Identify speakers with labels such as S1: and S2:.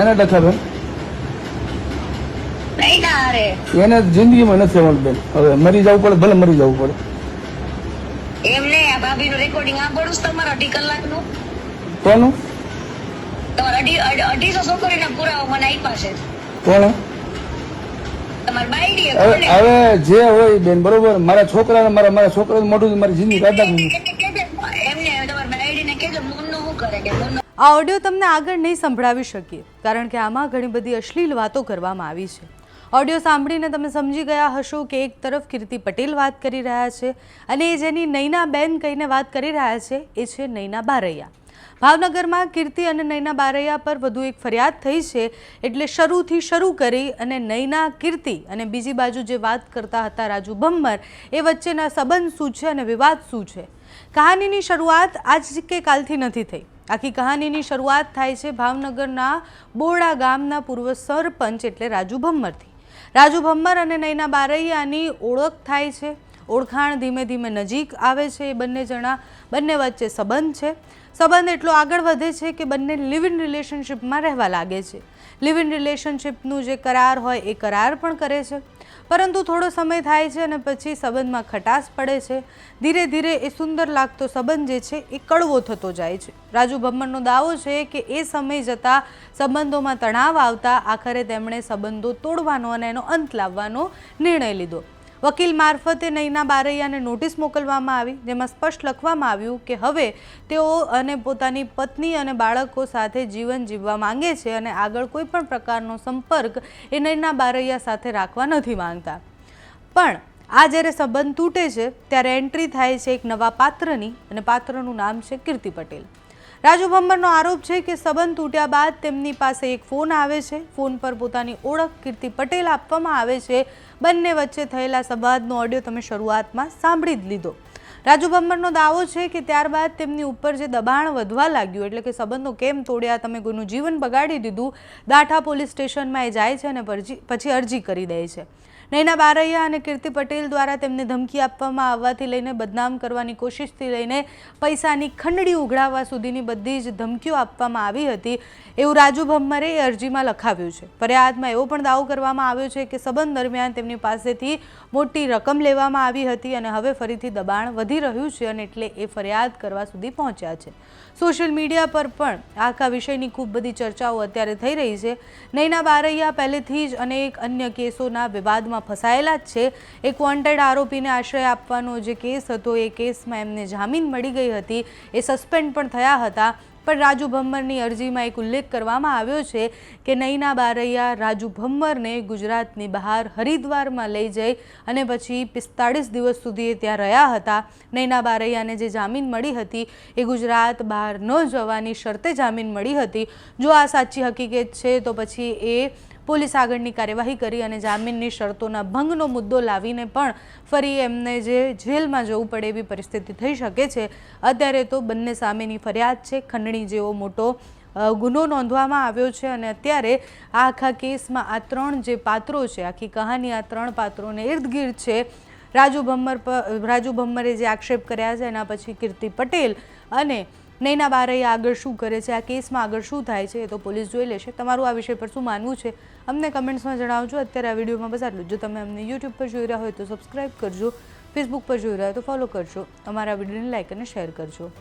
S1: એને ડખા બેન
S2: નહીં ના અરે
S1: એને જિંદગીમાં નથી આવવાનું બેન. હવે મરી જવું પડે, ભલે મરી જવું પડે.
S2: એમ નહીં, આ ભાભીનું રેકોર્ડિંગ સાંભળું છું તમારું 2.5 કલાકનું.
S1: કોનું?
S2: તમારા 250 છોકરીના પુરાવા મને આપ્યા છે.
S1: કોણે?
S2: તમારી બાયડીએ
S1: હવે
S2: કોને?
S1: હવે જે હોય બેન, બરોબર. મારા છોકરાને મારા છોકરાને મોઢું મારી જિંદગી કાઢી નાખી.
S2: એમને તમારી બાયડીને કહેજો મોનનું શું કરે કે મોનનું
S3: આ ઓડિયો તમને આગળ નહીં સંભળાવી શકીએ કારણ કે આમાં ઘણી બધી અશ્લીલ વાતો કરવામાં આવી છે. ઓડિયો સાંભળીને તમે સમજી ગયા હશો કે એક તરફ કીર્તિ પટેલ વાત કરી રહ્યા છે અને જેની નૈનાબેન કહીને વાત કરી રહ્યા છે એ છે નૈના બારૈયા. ભાવનગરમાં કીર્તિ અને નૈના બારૈયા પર વધુ એક ફરિયાદ થઈ છે એટલે શરૂ કરી અને નૈના, કીર્તિ અને બીજી બાજુ જે વાત કરતા હતા રાજુ ભમ્મર એ વચ્ચેના સંબંધ શું છે અને વિવાદ શું છે. કહાનીની શરૂઆત આજ કે કાલથી નથી થઈ. આખી કહાનીની શરૂઆત થાય છે ભાવનગરના બોરડા ગામના પૂર્વ સરપંચ એટલે રાજુ ભમ્મરથી. રાજુ ભમ્મર અને નૈના બારૈયાની ઓળખ થાય છે. ઓળખાણ ધીમે ધીમે નજીક આવે છે. એ બંને વચ્ચે સંબંધ છે. સંબંધ એટલો આગળ વધે છે કે બંને લિવ ઇન રિલેશનશિપમાં રહેવા લાગે છે. લિવ ઇન રિલેશનશિપનું જે કરાર હોય એ કરાર પણ કરે છે. પરંતુ થોડો સમય થાય છે અને પછી સંબંધમાં ખટાશ પડે છે. ધીરે ધીરે એ સુંદર લાગતો સંબંધ જે છે એ કડવો થતો જાય છે. રાજુ ભમ્મરનો દાવો છે કે એ સમય જતાં સંબંધોમાં તણાવ આવતા આખરે તેમણે સંબંધો તોડવાનો અને એનો અંત લાવવાનો નિર્ણય લીધો. વકીલ મારફતે નૈના બારૈયાને નોટિસ મોકલવામાં આવી જેમાં સ્પષ્ટ લખવામાં આવ્યું કે હવે તેઓ અને પોતાની પત્ની અને બાળકો સાથે જીવન જીવવા માંગે છે અને આગળ કોઈ પણ પ્રકારનો સંપર્ક એ નૈના બારૈયા સાથે રાખવા નથી માંગતા. પણ આ જ્યારે સંબંધ તૂટે છે ત્યારે એન્ટ્રી થાય છે એક નવા પાત્રની અને પાત્રનું નામ છે કીર્તિ પટેલ. રાજુ ભમ્મરનો આરોપ છે કે સંબંધ તૂટ્યા બાદ તેમની પાસે એક ફોન આવે છે. ફોન પર પોતાની ઓળખ કીર્તિ પટેલ આપવામાં આવે છે. બંને વચ્ચે થયેલા સંવાદનો ઓડિયો તમે શરૂઆતમાં સાંભળી જ લીધો. રાજુ ભમ્મરનો દાવો છે કે ત્યારબાદ તેમની ઉપર જે દબાણ વધવા લાગ્યું એટલે કે સંબંધો કેમ તોડ્યા, તમે કોઈનું જીવન બગાડી દીધું, દાઠા પોલીસ સ્ટેશનમાં એ જાય છે અને પછી અરજી કરી દે છે. નૈના બારૈયા અને કીર્તિ પટેલ દ્વારા તેમને ધમકી આપવામાં આવવાથી લઈને બદનામ કરવાની કોશિશથી લઈને પૈસાની ખંડડી ઉઘરાવવા સુધીની બધી જ ધમકીઓ આપવામાં આવી હતી એવું રાજુ ભમ્મરે એ અરજીમાં લખાવ્યું છે. ફરિયાદમાં એવો પણ દાવો કરવામાં આવ્યો છે કે સંબંધ દરમિયાન તેમની પાસેથી મોટી રકમ લેવામાં આવી હતી અને હવે ફરીથી દબાણ વધી રહ્યું છે અને એટલે એ ફરિયાદ કરવા સુધી પહોંચ્યા છે. સોશિયલ મીડિયા પર પણ આખા વિષયની ખૂબ બધી ચર્ચાઓ અત્યારે થઈ રહી છે. નૈના બારૈયા પહેલેથી જ અનેક અન્ય કેસોના વિવાદમાં ફસાયેલા જ છે. એક વોન્ટેડ આરોપીને આશ્રય આપવાનો જે કેસ હતો એ કેસમાં એમને જામીન મળી ગઈ હતી. એ સસ્પેન્ડ પણ થયા હતા. પણ રાજુ ભમ્મરની અરજીમાં એક ઉલ્લેખ કરવામાં આવ્યો છે કે નૈના બારૈયા રાજુ ભમ્મરને ગુજરાતની બહાર હરિદ્વારમાં લઈ જઈ અને પછી 45 દિવસ સુધી ત્યાં રહ્યા હતા. નૈના બારૈયાને જે જામીન મળી હતી એ ગુજરાત બહાર ન જવાની શરતે જામીન મળી હતી. જો આ સાચી હકીકત છે તો પછી એ પોલીસ આગળની કાર્યવાહી કરી અને જામીનની શરતોના ભંગનો મુદ્દો લાવીને પણ ફરી એમને જે જેલમાં જવું પડે એવી પરિસ્થિતિ થઈ શકે છે. અત્યારે તો બંને સામેની ફરિયાદ છે. ખંડણી જેવો મોટો ગુનો નોંધવામાં આવ્યો છે અને અત્યારે આ આખા કેસમાં આ ત્રણ જે પાત્રો છે, આખી કહાની આ ત્રણ પાત્રોને ઇર્દ ગિર્દ છે. રાજુ ભમ્મરે જે આક્ષેપ કર્યા છે એના પછી કીર્તિ પટેલ અને નૈના બારૈયા આગળ શું કરે છે, આ કેસમાં આગળ શું થાય છે એ તો પોલીસ જોઈ લેશે. તમારું આ વિષય પર શું માનવું છે અમને કમેન્ટ્સમાં જણાવજો. અત્યારે આ વિડીયોમાં બસ આટલું. જો તમે અમને યુટ્યુબ પર જોઈ રહ્યા હોય તો સબસ્ક્રાઈબ કરજો, ફેસબુક પર જોઈ રહ્યા હોય તો ફોલો કરજો, અમારા વિડીયોને લાઈક અને શેર કરજો.